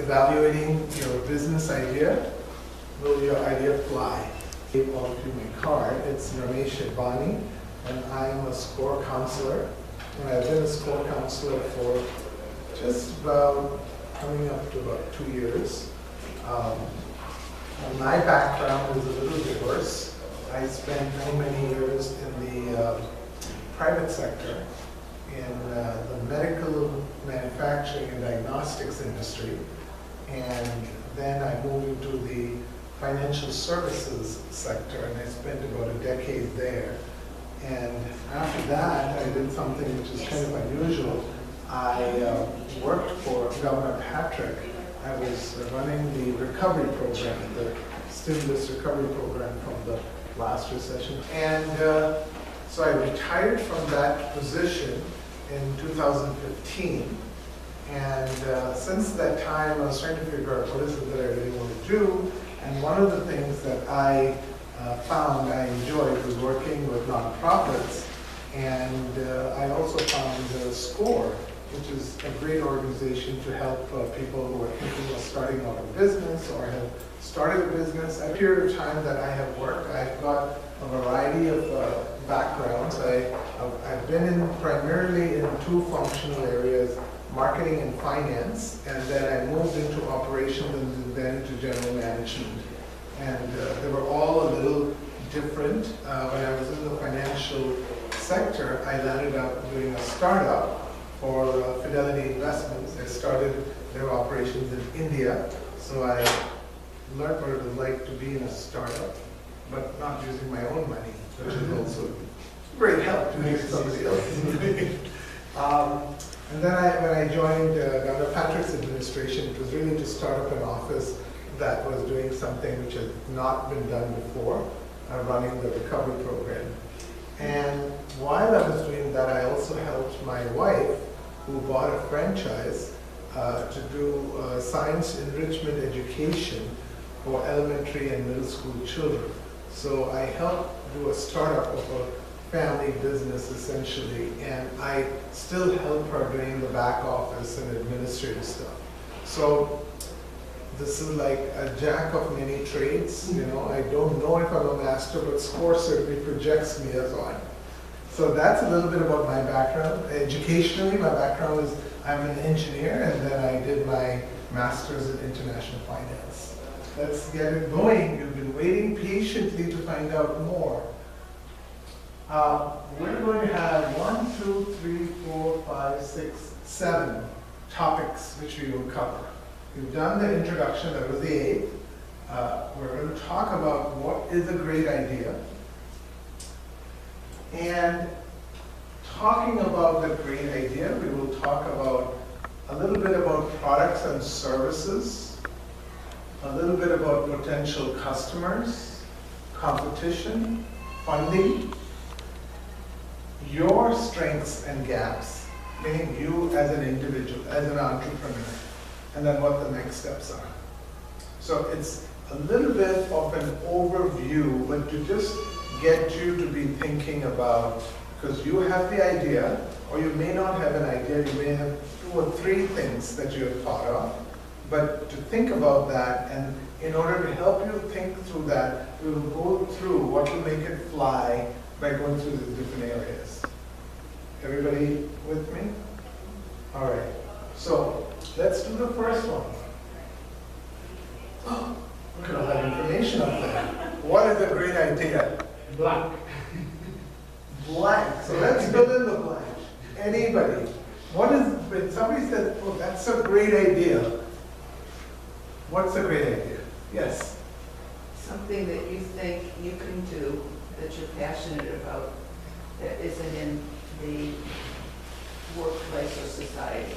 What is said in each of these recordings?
evaluating your business idea. Will your idea fly? All of you my card. It's Ramesh Advani, and I'm a score counselor. And I've been a score counselor for just about coming up to about 2 years. My background is a little diverse. I spent many years in the private sector in the medical manufacturing and diagnostics industry, and then I moved into the financial services sector, and I spent about a decade there. And after that, I did something which is kind of unusual. I worked for Governor Patrick. I was running the recovery program, the stimulus recovery program from the last recession. And so I retired from that position in 2015. And since that time, I was trying to figure out what is it that I really want to do. And one of the things that I found I enjoyed was working with nonprofits. And I also found SCORE, which is a great organization to help people who are thinking of starting out a business or have started a business. At a period of time that I have worked, I've got a variety of backgrounds. I've been in primarily in two functional areas, marketing and finance, and then I moved into operations and then into general management. And they were all a little different. When I was in the financial sector, I landed up doing a startup for Fidelity Investments. I started their operations in India, so I learned what it was like to be in a startup, but not using my own money, which is also great help to use somebody else's money. And then when I joined Governor Patrick's administration, it was really to start up an office that was doing something which had not been done before, running the recovery program. And while I was doing that, I also helped my wife, who bought a franchise, to do science enrichment education for elementary and middle school children. So I helped do a startup of a family business essentially, and I still help her doing the back office and administrative stuff. So this is like a jack of many trades. You know, I don't know if I'm a master, but SCORE certainly projects me as one. So that's a little bit about my background. Educationally, my background is I'm an engineer, and then I did my master's in international finance. Let's get it going. You've been waiting patiently to find out more. We're going to have 1, 2, 3, 4, 5, 6, 7 topics which we will cover. We've done the introduction, that was the 8th. We're going to talk about what is a great idea. And talking about the great idea, we will talk about a little bit about products and services, a little bit about potential customers, competition, funding, your strengths and gaps, meaning you as an individual, as an entrepreneur, and then what the next steps are. So it's a little bit of an overview, but to just get you to be thinking about, because you have the idea, or you may not have an idea, you may have 2 or 3 things that you have thought of, but to think about that, and in order to help you think through that, we will go through what will make it fly by going through the different areas. Everybody with me? All right, so let's do the first one. Oh, look at all that information up there. What is a great idea? Blank. Blank. So let's fill in the blank. Anybody? What is, when somebody says, oh, that's a great idea, what's a great idea? Yes? Something that you think you can do, that you're passionate about, that isn't in the workplace or society.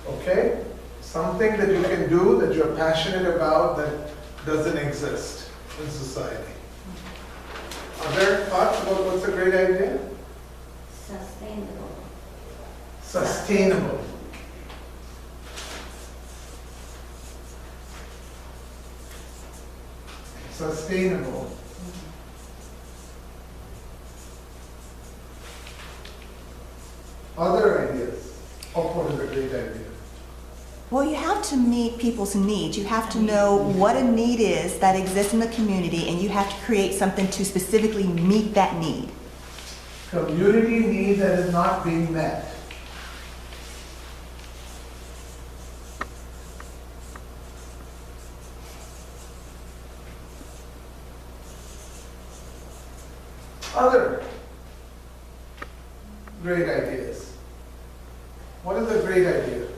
Okay? Something that you can do that you're passionate about that doesn't exist in society. Other thoughts about what's a great idea? Sustainable. Sustainable. Sustainable. Other ideas of what is a great idea? Well, you have to meet people's needs. You have to know what a need is that exists in the community, and you have to create something to specifically meet that need. Community need that is not being met. Other great ideas. What is a great idea?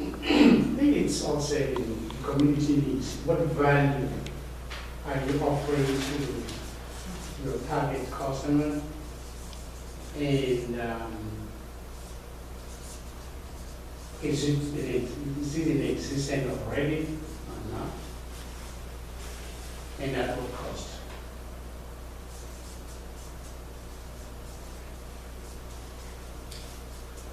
I think it's also in community needs. What value are you offering to your target customer? And is it in existence already or not? And at what cost?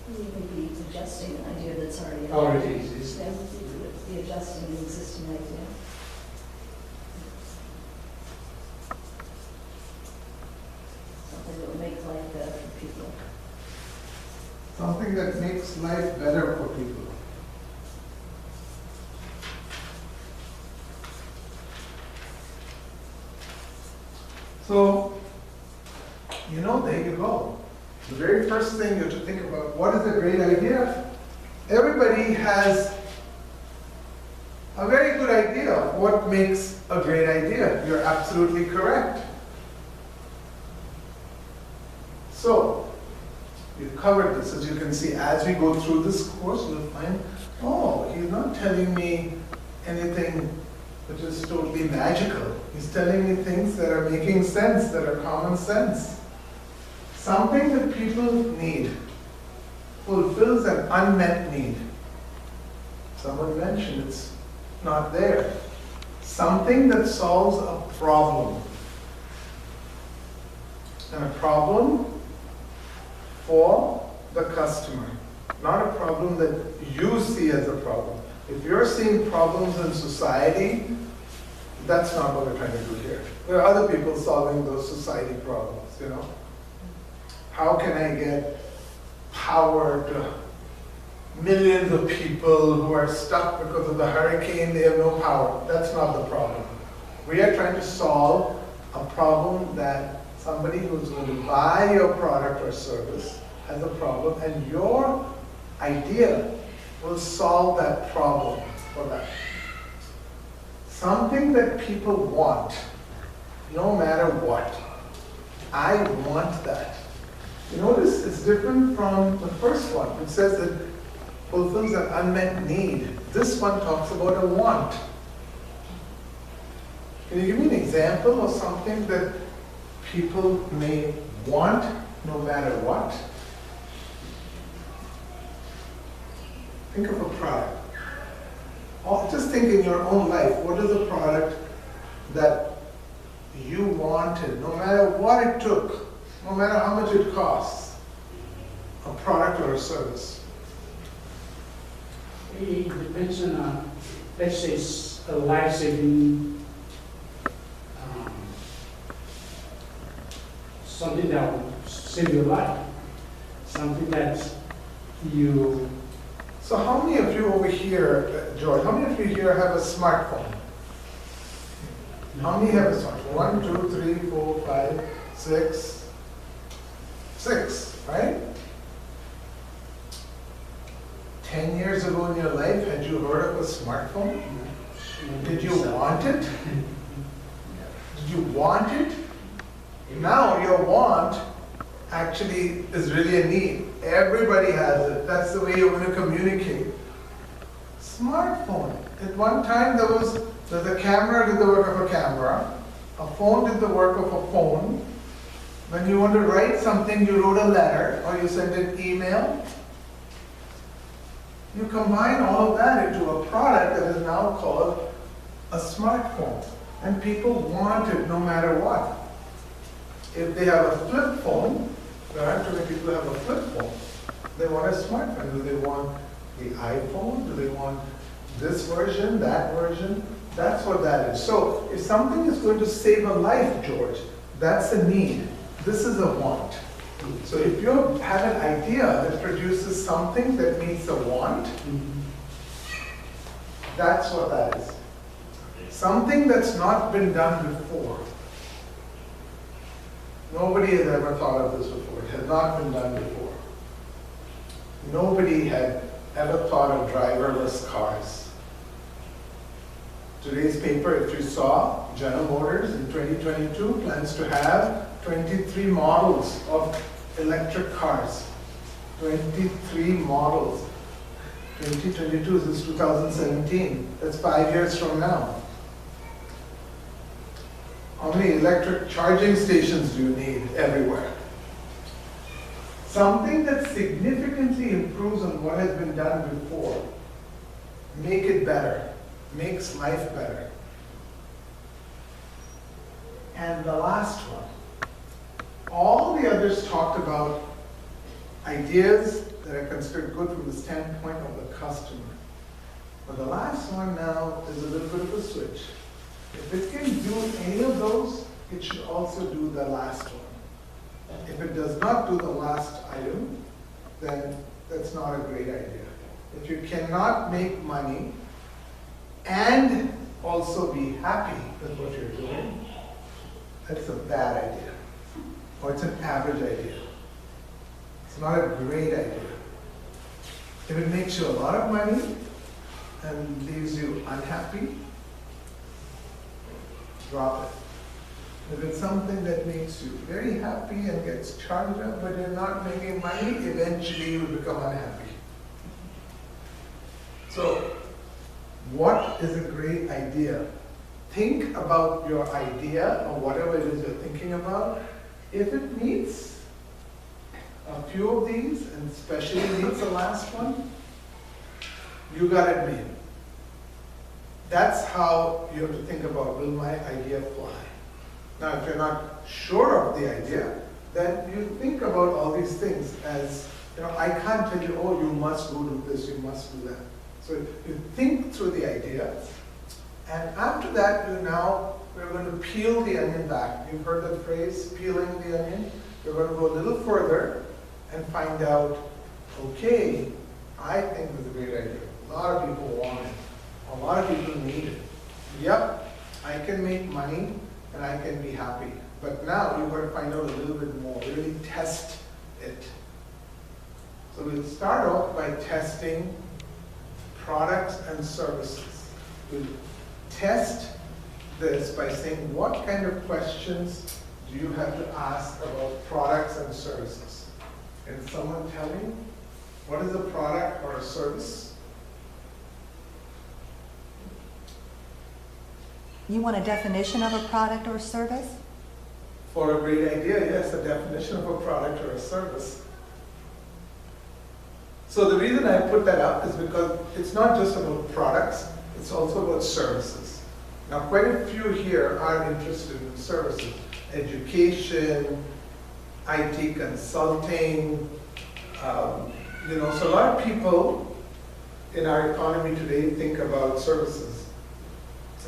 You may be adjusting an idea that's already. Already exists. Then you would be adjusting an existing idea. Something that would make life better for people. Something that makes life better for people. So, there you go. The very first thing you have to think about, what is a great idea? Everybody has a very good idea of what makes a great idea. You're absolutely correct. So, we've covered this. As you can see, as we go through this course, you'll find, oh, he's not telling me anything which is totally magical. He's telling me things that are making sense, that are common sense. Something that people need fulfills an unmet need. Someone mentioned it's not there. Something that solves a problem. And a problem for the customer, not a problem that you see as a problem. If you're seeing problems in society, that's not what we're trying to do here. There are other people solving those society problems, How can I get power to millions of people who are stuck because of the hurricane, they have no power? That's not the problem. We are trying to solve a problem that somebody who's going to buy your product or service has a problem, and your idea will solve that problem for them. Something that people want, no matter what. I want that. You notice it's different from the first one. It says it fulfills an unmet need. This one talks about a want. Can you give me an example of something that people may want no matter what? Think of a product. Or just think in your own life, what is a product that you wanted, no matter what it took, no matter how much it costs, a product or a service? It depends on, let's say it's a life-saving, something that will save your life, something that you... So how many of you over here, George, how many of you here have a smartphone? How many have a smartphone? 1, 2, 3, 4, 5, 6. 6, right? 10 years ago in your life, had you heard of a smartphone? Did you want it? Did you want it? Now your want actually is really a need. Everybody has it. That's the way you're going to communicate. Smartphone. At one time the camera did the work of a camera. A phone did the work of a phone. When you want to write something, you wrote a letter or you sent an email. You combine all of that into a product that is now called a smartphone. And people want it no matter what. If they have a flip phone, there aren't too many people who have a flip phone. They want a smartphone. Do they want the iPhone? Do they want this version, that version? That's what that is. So if something is going to save a life, George, that's a need. This is a want. So if you have an idea that produces something that meets a want, that's what that is. Something that's not been done before. Nobody has ever thought of this before. It has not been done before. Nobody had ever thought of driverless cars. Today's paper, if you saw, General Motors in 2022 plans to have 23 models of electric cars. 23 models. 2022 is 2017. That's 5 years from now. How many electric charging stations do you need everywhere? Something that significantly improves on what has been done before. Make it better. Makes life better. And the last one. All the others talked about ideas that are considered good from the standpoint of the customer. But the last one now is a little bit of a switch. If it can do any of those, it should also do the last one. If it does not do the last item, then that's not a great idea. If you cannot make money and also be happy with what you're doing, that's a bad idea. Or it's an average idea. It's not a great idea. If it makes you a lot of money and leaves you unhappy, drop it. If it's something that makes you very happy and gets charged up, but you're not making money, eventually you will become unhappy. So, what is a great idea? Think about your idea or whatever it is you're thinking about. If it meets a few of these, and especially meets the last one, you got it made. That's how you have to think about, will my idea fly? Now, if you're not sure of the idea, then you think about all these things as, I can't tell you, oh, you must go do this, you must do that. So you think through the idea, and after that, we're going to peel the onion back. You've heard that phrase, peeling the onion? We're going to go a little further and find out, okay, I think it's a great idea. A lot of people want it. A lot of people need it. Yep, I can make money and I can be happy. But now you've got to find out a little bit more, really test it. So we'll start off by testing products and services. We'll test this by saying, what kind of questions do you have to ask about products and services? Can someone tell me, what is a product or a service? You want a definition of a product or service? For a great idea, yes, a definition of a product or a service. So the reason I put that up is because it's not just about products, it's also about services. Now, quite a few here are interested in services. Education, IT consulting, so a lot of people in our economy today think about services.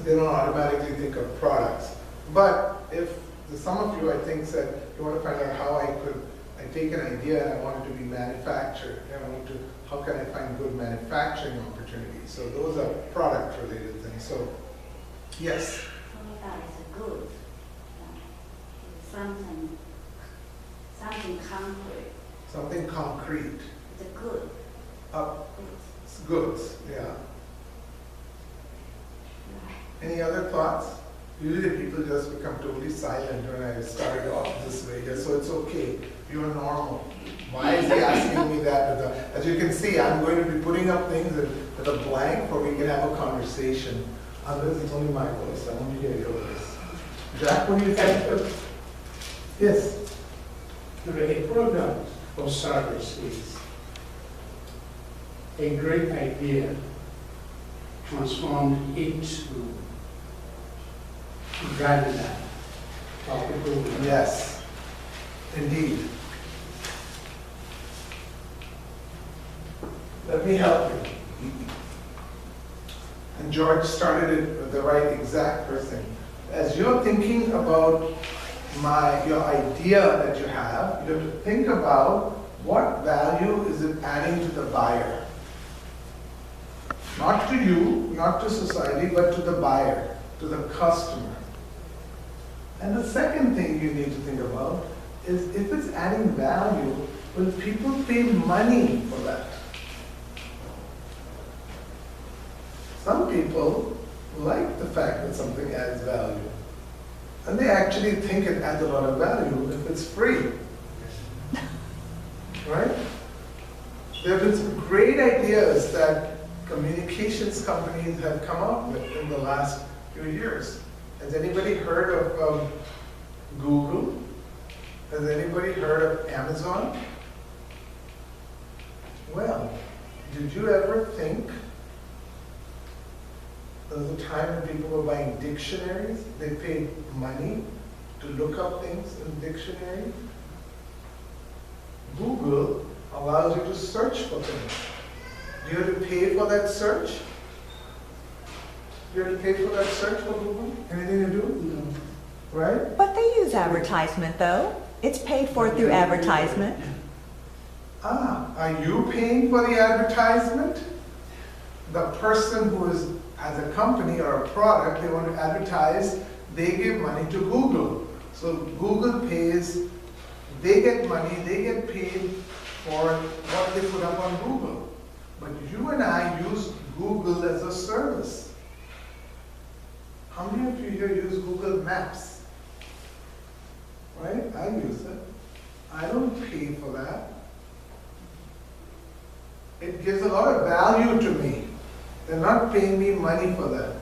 They don't automatically think of products. But if some of you, I think, said you want to find out how I take an idea and I want it to be manufactured, how can I find good manufacturing opportunities? So those are product-related things. So, yes. Product is good. Something concrete. Something concrete. It's a good. It's goods, yeah. Any other thoughts? Usually people just become totally silent when I started off this way, so it's okay. You're normal. Why is he asking me that? As you can see, I'm going to be putting up things with a blank where we can have a conversation. Unless it's only my voice, I want to hear your voice. Jack, what do you think? Yes? A product or service is a great idea transformed into rather than topical. Yes, indeed. Let me help you. And George started it with the right exact person. As you're thinking about your idea that you have to think about what value is it adding to the buyer. Not to you, not to society, but to the buyer, to the customer. And the second thing you need to think about is if it's adding value, will people pay money for that? Some people like the fact that something adds value. And they actually think it adds a lot of value if it's free. Right? There have been some great ideas that communications companies have come up with in the last few years. Has anybody heard of Google? Has anybody heard of Amazon? Well, did you ever think there was a time when people were buying dictionaries? They paid money to look up things in dictionaries. Google allows you to search for things. Do you have to pay for that search? Do you have to pay for that search for Google? Anything to do? No. Right? But they use advertisement though. It's paid for through advertisement. Ah, are you paying for the advertisement? The person who has a company or a product they want to advertise, they give money to Google. So Google pays, they get money, they get paid for what they put up on Google. But you and I use Google as a service. How many of you here use Google Maps? Right? I use it. I don't pay for that. It gives a lot of value to me. They're not paying me money for that.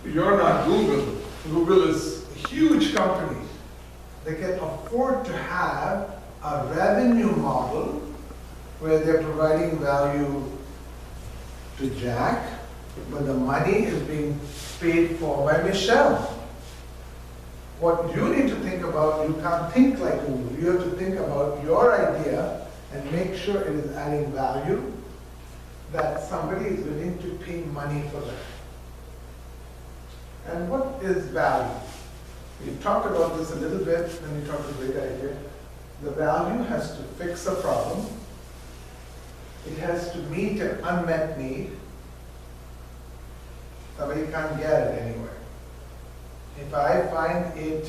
You're not Google. Google is a huge company. They can afford to have a revenue model where they're providing value to Jack, but the money is being paid for by Michelle. What you need to think about, you can't think like Google. You have to think about your idea and make sure it is adding value, that somebody is willing to pay money for that. And what is value? We talked about this a little bit when we talked about great idea. The value has to fix a problem. It has to meet an unmet need. Somebody can't get it anywhere. If I find it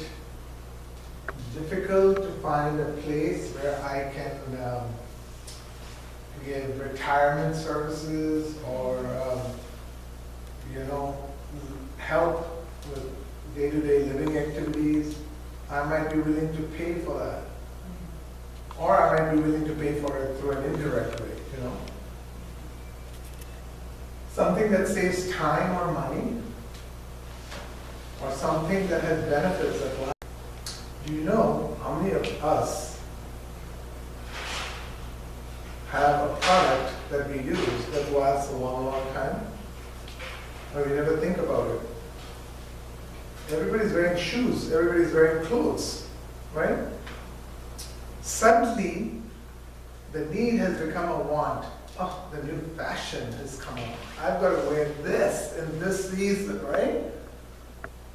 difficult to find a place where I can give retirement services or help with day-to-day living activities, I might be willing to pay for that. Or I might be willing to pay for it through an indirect way, Something that saves time or money, or something that has benefits at life. Do you know how many of us have a product that we use that lasts a long, long time? Or we never think about it. Everybody's wearing shoes, everybody's wearing clothes, right? Suddenly, the need has become a want. Oh, the new fashion has come on. I've got to wear this in this season, right?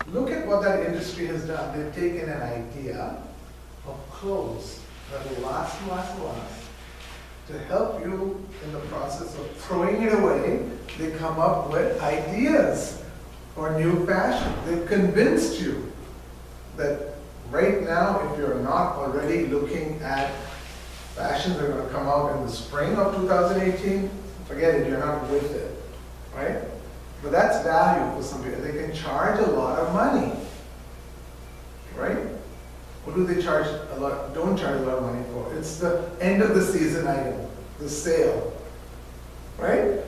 Look at what that industry has done. They've taken an idea of clothes that will last and last and last. To help you in the process of throwing it away, they come up with ideas for new fashion. They've convinced you that right now, if you're not already looking at fashions that are going to come out in the spring of 2018, forget it, you're not with it, right? But that's value for some people. They can charge a lot of money, right? What do they charge a lot? Don't charge a lot of money for. It's the end of the season item, the sale, right?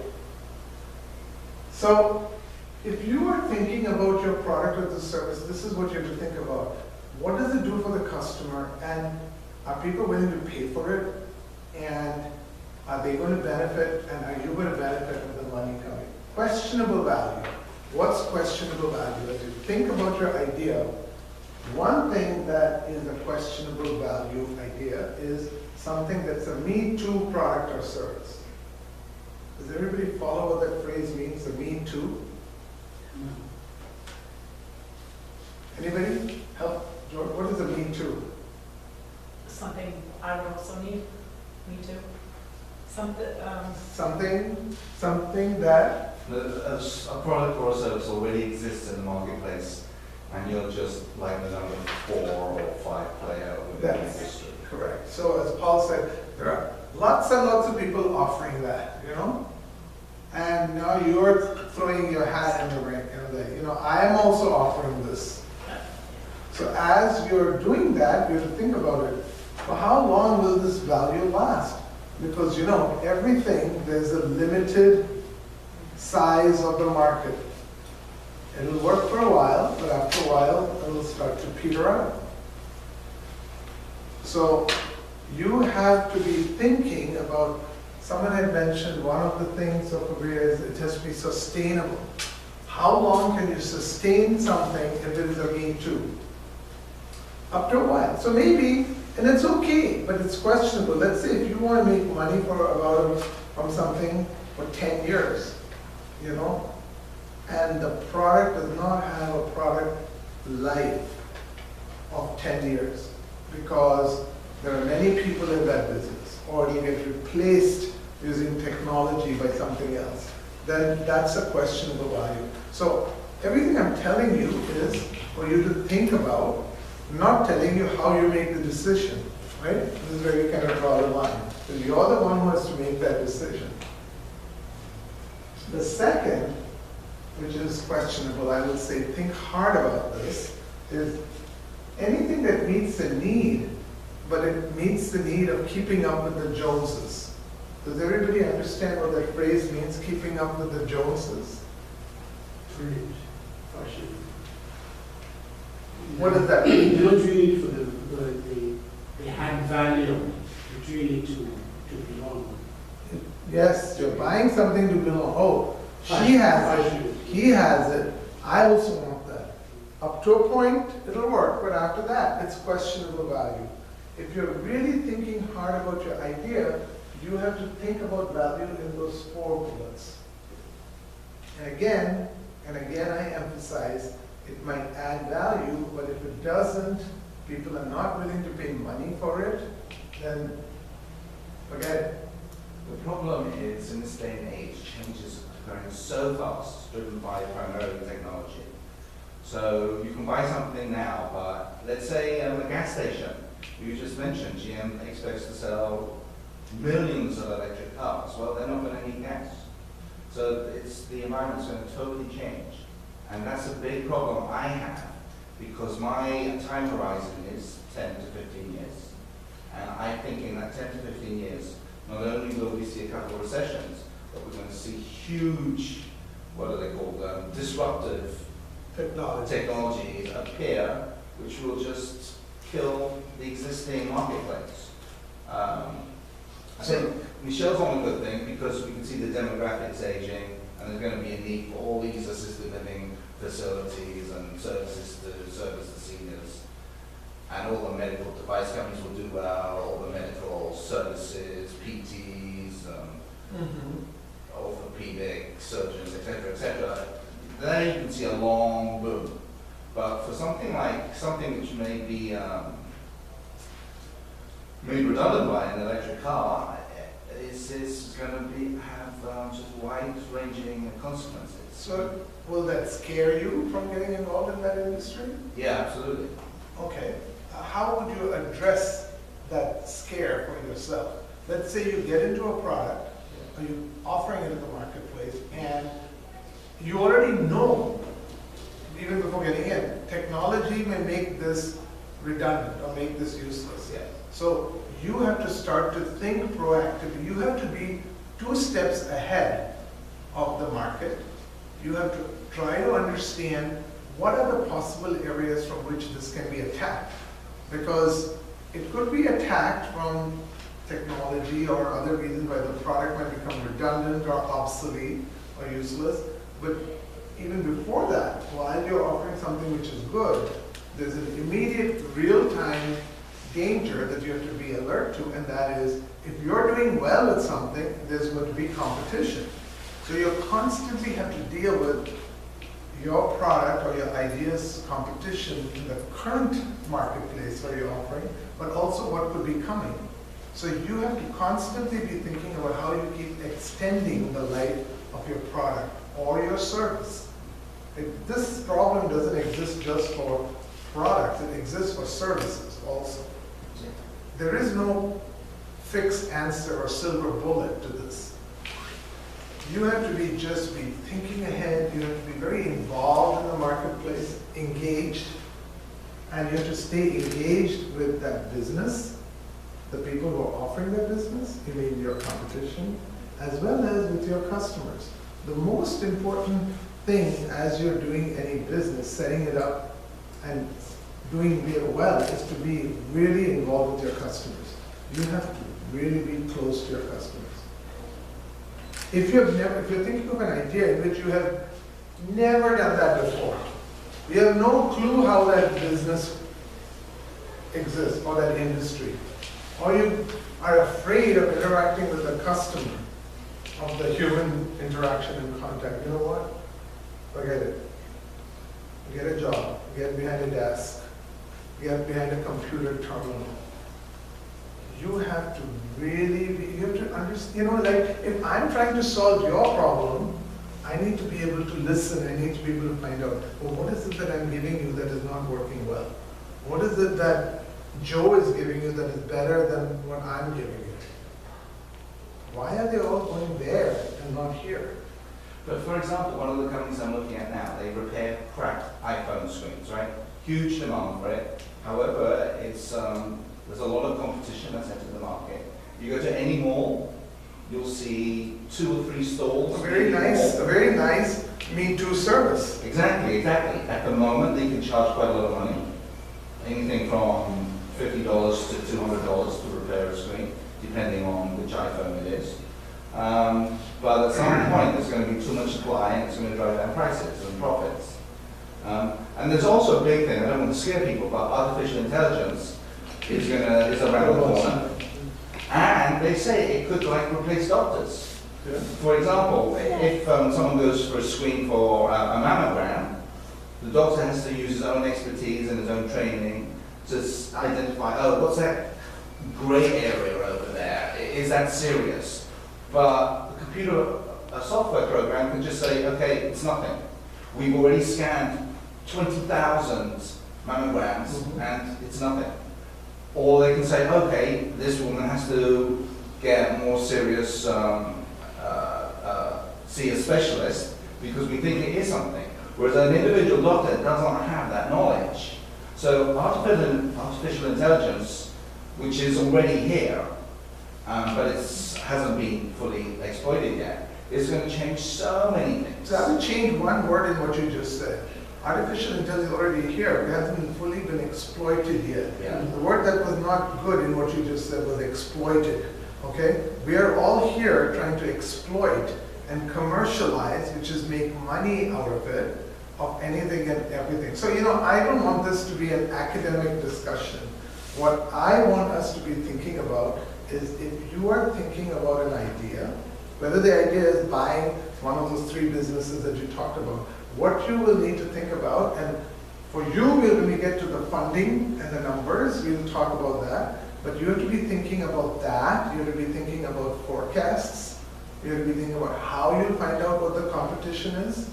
So if you are thinking about your product or the service, this is what you have to think about. What does it do for the customer? And are people willing to pay for it? And are they going to benefit? And are you going to benefit with the money coming? Questionable value. What's questionable value? As you think about your idea, one thing that is a questionable value idea is something that's a me too product or service. Does everybody follow what that phrase means, a me too? Anybody? Help, George, what does it mean too? Something I would also need, me too. Something, Something that, A product or a service already exists in the marketplace, and you're just like the number 4 or 5 player within the That's industry. correct. So as Paul said, there are lots and lots of people offering that, you know? And now you're throwing your hat in the ring, I am also offering this. So as you're doing that, you have to think about it. For how long will this value last? Because everything, there's a limited size of the market. It'll work for a while, but after a while, it'll start to peter out. So you have to be thinking about, someone had mentioned one of the things of a career is it has to be sustainable. How long can you sustain something if it is a me too? Up to a while. So maybe, and it's okay, but it's questionable. Let's say if you want to make money from something for 10 years, and the product does not have a product life of 10 years because there are many people in that business, or you get replaced using technology by something else, then that's a questionable value. So everything I'm telling you is for you to think about, not telling you how you make the decision, right? This is where you kind of draw the line. So you're the one who has to make that decision. The second, which is questionable, I would say think hard about this, is anything that meets the need, but it meets the need of keeping up with the Joneses. Does everybody understand what that phrase means, keeping up with the Joneses? Fringe, fashion. What does that mean? You don't really for the add value, you really to belong. Yes, you're buying something to belong. Oh, she has it, he has it, I also want that. Up to a point, it'll work, but after that, it's questionable value. If you're really thinking hard about your idea, you have to think about value in those 4 bullets. And again, I emphasize, it might add value, but if it doesn't, people are not willing to pay money for it, then forget it. The problem is, in this day and age, changes are going so fast, driven by primarily technology. So you can buy something now, but let's say a gas station. You just mentioned GM expects to sell millions of electric cars. Well, they're not going to need gas. So the environment's going to totally change. And that's a big problem I have, because my time horizon is 10 to 15 years. And I think in that 10 to 15 years, not only will we see a couple of recessions, but we're going to see huge, what are they called, disruptive technologies appear, which will just kill the existing marketplace. I think Michelle's on a good thing, because we can see the demographics aging, and there's going to be a need for all these assisted living facilities and services to service the seniors. And all the medical device companies will do well, all the medical services, PTs, orthopedic surgeons, etc., etc. There you can see a long boom. But for something which may be made redundant by an electric car, is going to have just wide-ranging consequences. So will that scare you from getting involved in that industry? Yeah, absolutely. Okay. How would you address that scare for yourself? Let's say you get into a product, or you're offering it in the marketplace, and you already know, even before getting in, technology may make this redundant or make this useless. Yeah. So you have to start to think proactively. You have to be 2 steps ahead of the market. You have to try to understand what are the possible areas from which this can be attacked. Because it could be attacked from technology or other reasons why the product might become redundant or obsolete or useless. But even before that, while you're offering something which is good, there's an immediate real-time danger that you have to be alert to, and that is, if you're doing well with something, there's going to be competition. So you constantly have to deal with your product or your ideas competition in the current marketplace where you're offering, but also what could be coming. So you have to constantly be thinking about how you keep extending the life of your product or your service. This problem doesn't exist just for products, it exists for services also. There is no fixed answer or silver bullet to this. You have to be thinking ahead, you have to be very involved in the marketplace, engaged, and you have to stay engaged with that business, the people who are offering that business, you mean your competition, as well as with your customers. The most important thing as you're doing any business, setting it up and doing it well, is to be really involved with your customers. You have to really be close to your customers. If you're thinking of an idea in which you have never done that before, you have no clue how that business exists or that industry, or you are afraid of interacting with the customer, of the human interaction and contact, you know what? Forget it. Get a job, get behind a desk, get behind a computer terminal. You have to really be, you have to understand, like if I'm trying to solve your problem, I need to be able to listen, I need to be able to find out, well, what is it that I'm giving you that is not working well? What is it that Joe is giving you that is better than what I'm giving you? Why are they all going there and not here? But for example, one of the companies I'm looking at now, they repair cracked iPhone screens, right? Huge demand for it. However, it's there's a lot of competition that's entered the market. You go to any mall, you'll see 2 or 3 stalls. A very nice Me Too service. Exactly. At the moment, they can charge quite a lot of money. Anything from $50 to $200 to repair a screen, depending on which iPhone it is. But at some point, there's going to be too much supply, and it's going to drive down prices and profits. And there's also a big thing, I don't want to scare people, but artificial intelligence is around the corner. And they say it could replace doctors. Yeah. For example, if someone goes for a screen for a mammogram, the doctor has to use his own expertise and his own training to identify, oh, what's that gray area over there? Is that serious? But the computer, a software program can just say, okay, it's nothing. We've already scanned 20,000 mammograms and it's nothing. Or they can say, okay, this woman has to get more serious, see a specialist because we think it is something. Whereas an individual doctor does not have that knowledge. So artificial intelligence, which is already here, but it hasn't been fully exploited yet, is going to change so many things. So I would change one word in what you just said. Artificial intelligence is already here. It hasn't fully been exploited yet. Yeah. The word that was not good in what you just said was exploited. Okay? We are all here trying to exploit and commercialize, which is make money out of it, of anything and everything. So, I don't want this to be an academic discussion. What I want us to be thinking about is if you are thinking about an idea, whether the idea is buying one of those 3 businesses that you talked about, what you will need to think about, and for you, when we get to the funding and the numbers, we'll talk about that, but you have to be thinking about that, you have to be thinking about forecasts, you have to be thinking about how you find out what the competition is,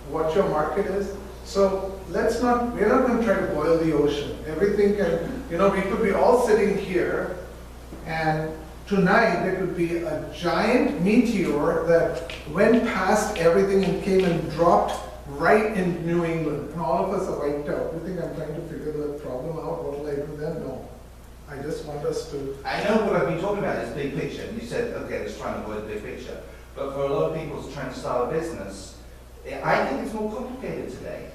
what your market is. So we're not going to try to boil the ocean. Everything can, we could be all sitting here, and tonight there could be a giant meteor that went past everything and came and dropped right in New England, and all of us are wiped out. You think I'm trying to figure the problem out? What will I do then? No. I just want us to... I know what I've been talking about is big picture. You said, okay, let's try and avoid the big picture. But for a lot of people who's trying to start a business, I think it's more complicated today.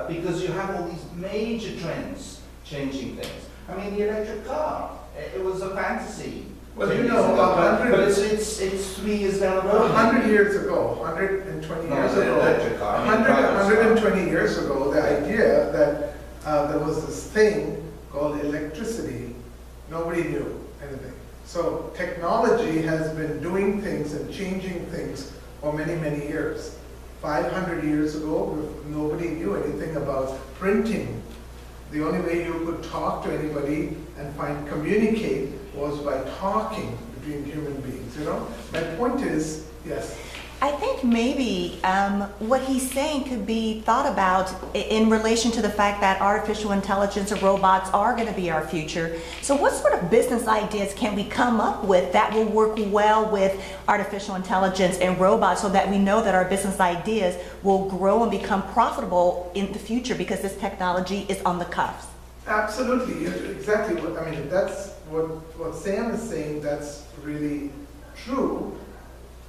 Because you have all these major trends changing things. I mean, the electric car, it was a fantasy. Well, but it's 3 years down the road. 100 years ago, 120 years ago, electric car. 120 years ago, the idea that there was this thing called electricity, nobody knew anything. So technology has been doing things and changing things for many, many years. 500 years ago, nobody knew anything about printing. The only way you could talk to anybody and communicate was by talking between human beings, you know? My point is, yes. I think maybe what he's saying could be thought about in relation to the fact that artificial intelligence or robots are going to be our future. So what sort of business ideas can we come up with that will work well with artificial intelligence and robots so that we know that our business ideas will grow and become profitable in the future because this technology is on the cusp? Absolutely, exactly. I mean, that's what Sam is saying, that's really true.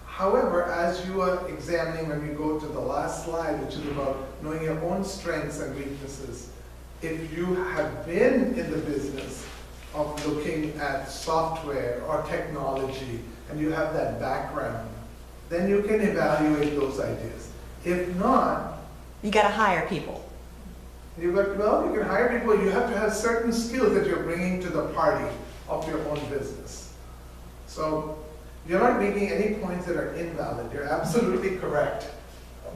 However, as you are examining, when we go to the last slide, which is about knowing your own strengths and weaknesses, if you have been in the business of looking at software or technology, and you have that background, then you can evaluate those ideas. If not, You got to hire people. you can hire people, you have to have certain skills that you're bringing to the party of your own business. So, you're not making any points that are invalid. You're absolutely correct.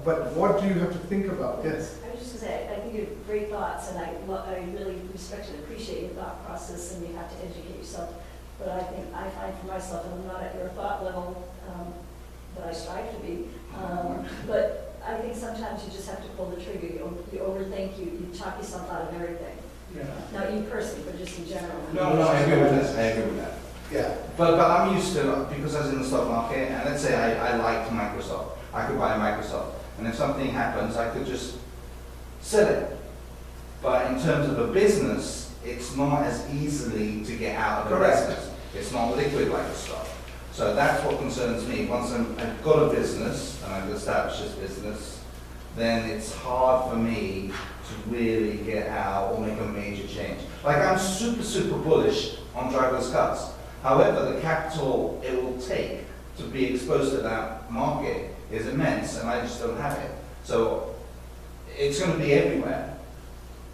But what do you have to think about? Yes? I was just gonna say, I think you have great thoughts, and I really respect and appreciate your thought process, and you have to educate yourself. But I think, I find for myself, and I'm not at your thought level, but I strive to be, but I think sometimes you just have to pull the trigger. You overthink, you talk yourself out of everything. Yeah. Not you personally, but just in general. No, I agree with that, I agree with that. Yeah. But I'm used to, because I was in the stock market, and let's say I liked Microsoft, I could buy Microsoft, and if something happens, I could just sell it. But in terms of a business, it's not as easily to get out of a Correct. business. It's not liquid like a stock. So that's what concerns me. Once I've got a business, and I've established this business, then it's hard for me to really get out or make a major change. Like I'm super bullish on driverless cars. However, the capital it will take to be exposed to that market is immense, and I just don't have it. So it's going to be everywhere,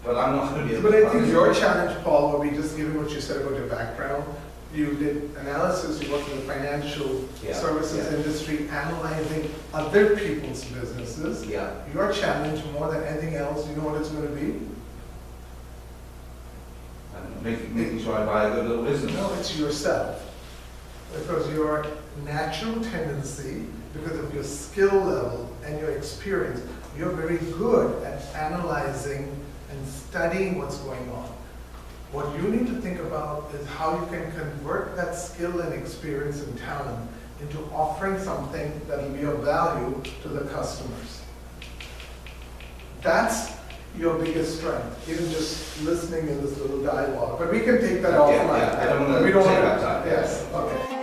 but I'm not going to be able But to. I think your challenge, Paul, will be just given what you said about your background. You did analysis, you worked in the financial services industry, analyzing other people's businesses. Yeah. Your challenge, more than anything else, you know what it's going to be? And making sure I buy a good little business. No, it's yourself. Because your natural tendency, because of your skill level and your experience, you're very good at analyzing and studying what's going on. What you need to think about is how you can convert that skill and experience and talent into offering something that will be of value to the customers. That's your biggest strength, even just listening in this little dialogue. But we can take that offline. I don't want to We don't take wanna- that time. Yes, okay.